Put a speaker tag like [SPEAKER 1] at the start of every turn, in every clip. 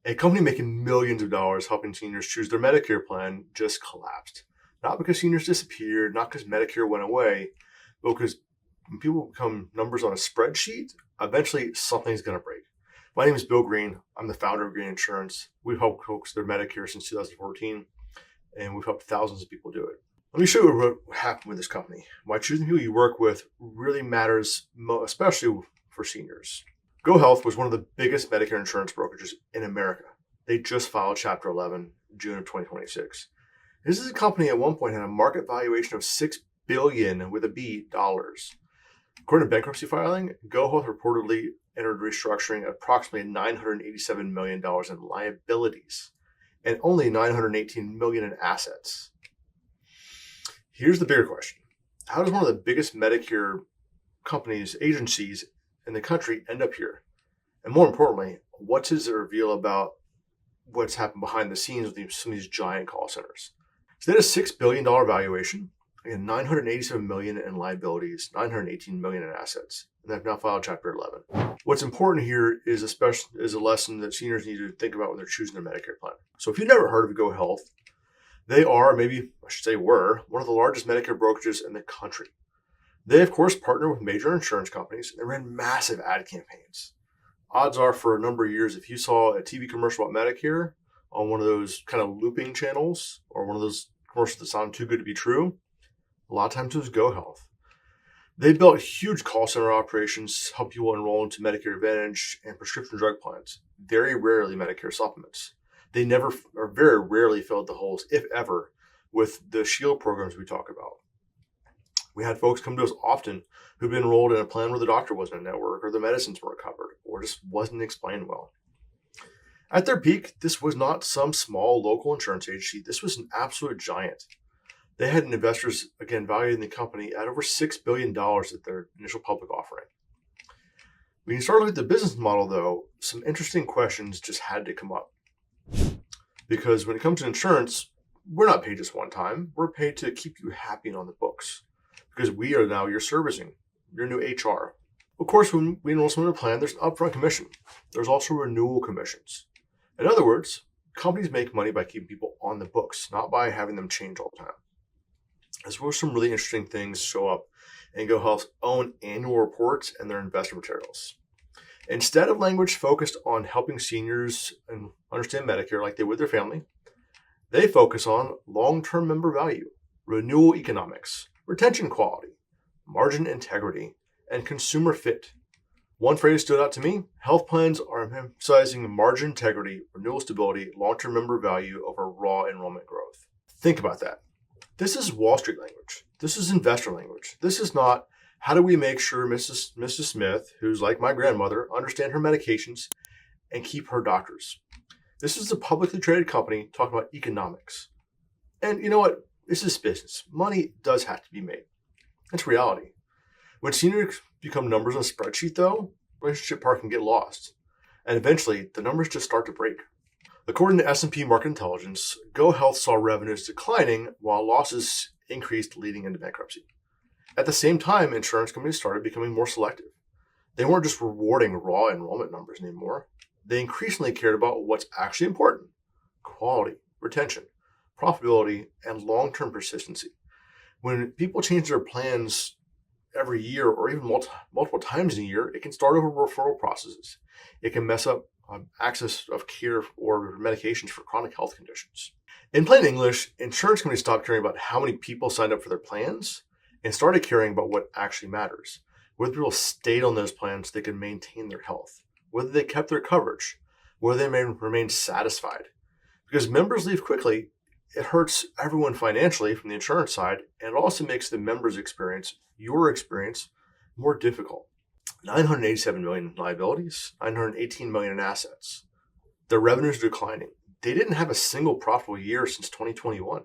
[SPEAKER 1] A company making millions of dollars helping seniors choose their Medicare plan just collapsed. Not because seniors disappeared, not because Medicare went away, but because when people become numbers on a spreadsheet, eventually something's going to break. My name is Bill Green. I'm the founder of Green Insurance. We've helped folks with their Medicare since 2014, and we've helped thousands of people do it. Let me show you what happened with this company. Why choosing people you work with really matters, especially for seniors. GoHealth was one of the biggest Medicare insurance brokerages in America. They just filed Chapter 11 June of 2026. This is a company at one point had a market valuation of $6 billion with a B dollars. According to bankruptcy filing, GoHealth reportedly entered restructuring at approximately $987 million in liabilities and only $918 million in assets. Here's the bigger question. How does one of the biggest Medicare companies, agencies in the country end up here? And more importantly, what does it reveal about what's happened behind the scenes with some of these giant call centers? So they had a $6 billion valuation, and $987 million in liabilities, $918 million in assets, and they've now filed Chapter 11. What's important here is a lesson that seniors need to think about when they're choosing their Medicare plan. So if you've never heard of GoHealth, they are, maybe I should say were, one of the largest Medicare brokerages in the country. They, of course, partner with major insurance companies and ran massive ad campaigns. Odds are for a number of years, if you saw a TV commercial about Medicare on one of those kind of looping channels or one of those commercials that sound too good to be true, a lot of times it was GoHealth. They built huge call center operations, help people enroll into Medicare Advantage and prescription drug plans, very rarely Medicare supplements. They never or very rarely filled the holes, if ever, with the Shield programs we talk about. We had folks come to us often who've been enrolled in a plan where the doctor wasn't a network or the medicines weren't covered or just wasn't explained well. At their peak, this was not some small local insurance agency. This was an absolute giant. They had investors, again, valuing the company at over $6 billion at their initial public offering. When you start looking at the business model, though, some interesting questions just had to come up. Because when it comes to insurance, we're not paid just one time. We're paid to keep you happy and on the books. Because we are now your servicing, your new HR. Of course, when we enroll someone in a plan, there's an upfront commission. There's also renewal commissions. In other words, companies make money by keeping people on the books, not by having them change all the time. As well as some really interesting things show up in GoHealth's own annual reports and their investor materials. Instead of language focused on helping seniors and understand Medicare like they would their family, they focus on long-term member value, renewal economics, retention quality, margin integrity, and consumer fit. One phrase stood out to me: health plans are emphasizing margin integrity, renewal stability, long-term member value over raw enrollment growth. Think about that. This is Wall Street language. This is investor language. This is not, how do we make sure Mrs. Smith, who's like my grandmother, understand her medications and keep her doctors. This is a publicly traded company talking about economics. And you know what? This is business. Money does have to be made. That's reality. When seniors become numbers on a spreadsheet, though, relationship part can get lost. And eventually, the numbers just start to break. According to S&P Market Intelligence, GoHealth saw revenues declining while losses increased leading into bankruptcy. At the same time, insurance companies started becoming more selective. They weren't just rewarding raw enrollment numbers anymore. They increasingly cared about what's actually important: quality, retention, profitability, and long-term persistency. When people change their plans every year or even multiple times in a year, it can start over referral processes. It can mess up access of care or medications for chronic health conditions. In plain English, insurance companies stopped caring about how many people signed up for their plans and started caring about what actually matters. Whether people stayed on those plans so they could maintain their health, whether they kept their coverage, whether they remained satisfied. Because members leave quickly, it hurts everyone financially from the insurance side, and it also makes the members' experience, your experience, more difficult. $987 million in liabilities, $918 million in assets. Their revenues are declining. They didn't have a single profitable year since 2021.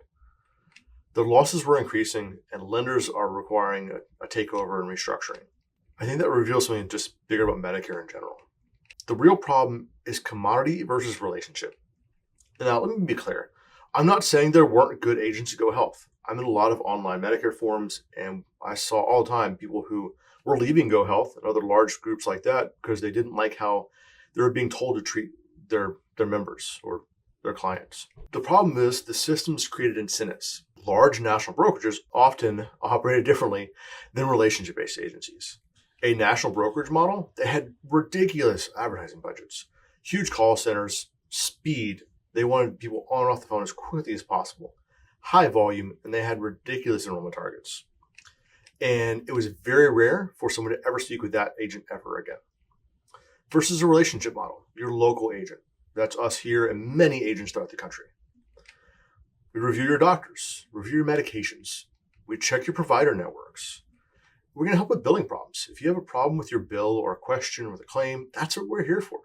[SPEAKER 1] Their losses were increasing, and lenders are requiring a takeover and restructuring. I think that reveals something just bigger about Medicare in general. The real problem is commodity versus relationship. Now, let me be clear. I'm not saying there weren't good agents at GoHealth. I'm in a lot of online Medicare forums, and I saw all the time people who were leaving GoHealth and other large groups like that because they didn't like how they were being told to treat their their members or their clients. The problem is the systems created incentives. Large national brokerages often operated differently than relationship-based agencies. A national brokerage model, they had ridiculous advertising budgets, huge call centers, speed. They wanted people on and off the phone as quickly as possible, high volume, and they had ridiculous enrollment targets. And it was very rare for someone to ever speak with that agent ever again. Versus a relationship model, your local agent. That's us here and many agents throughout the country. We review your doctors, review your medications. We check your provider networks. We're going to help with billing problems. If you have a problem with your bill or a question with a claim, that's what we're here for.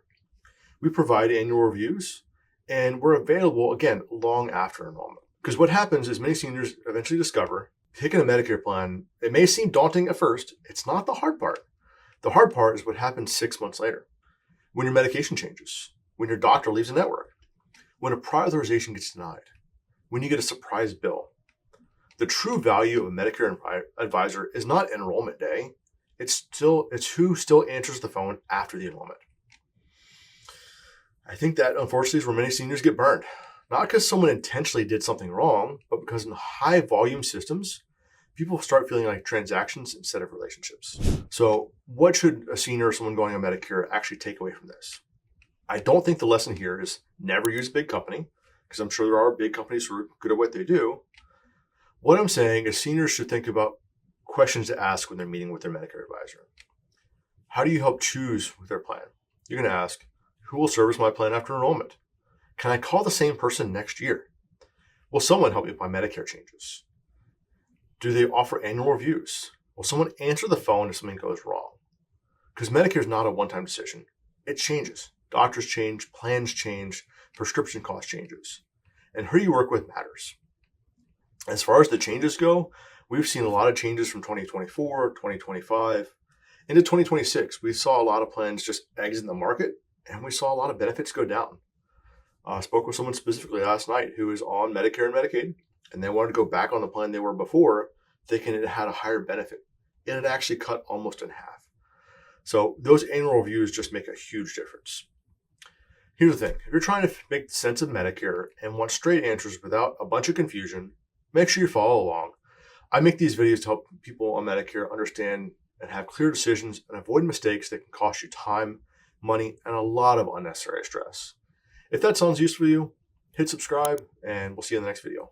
[SPEAKER 1] We provide annual reviews, and we're available, again, long after enrollment. Because what happens is many seniors eventually discover picking a Medicare plan, it may seem daunting at first. It's not the hard part. The hard part is what happens 6 months later. When your medication changes, when your doctor leaves the network, when a prior authorization gets denied, when you get a surprise bill. The true value of a Medicare advisor is not enrollment day. It's who still answers the phone after the enrollment. I think that unfortunately is where many seniors get burned. Not because someone intentionally did something wrong, but because in high volume systems, people start feeling like transactions instead of relationships. So what should a senior or someone going on Medicare actually take away from this? I don't think the lesson here is never use a big company, because I'm sure there are big companies who are good at what they do. What I'm saying is seniors should think about questions to ask when they're meeting with their Medicare advisor. How do you help choose with their plan? You're going to ask, who will service my plan after enrollment? Can I call the same person next year? Will someone help me with my Medicare changes? Do they offer annual reviews? Will someone answer the phone if something goes wrong? Because Medicare is not a one-time decision. It changes. Doctors change, plans change, prescription cost changes. And who you work with matters. As far as the changes go, we've seen a lot of changes from 2024, 2025, into 2026. We saw a lot of plans just exit the market, and we saw a lot of benefits go down. I spoke with someone specifically last night who is on Medicare and Medicaid, and they wanted to go back on the plan they were before, thinking it had a higher benefit. And it actually cut almost in half. So those annual reviews just make a huge difference. Here's the thing. If you're trying to make sense of Medicare and want straight answers without a bunch of confusion, make sure you follow along. I make these videos to help people on Medicare understand and have clear decisions and avoid mistakes that can cost you time, money, and a lot of unnecessary stress. If that sounds useful to you, hit subscribe, and we'll see you in the next video.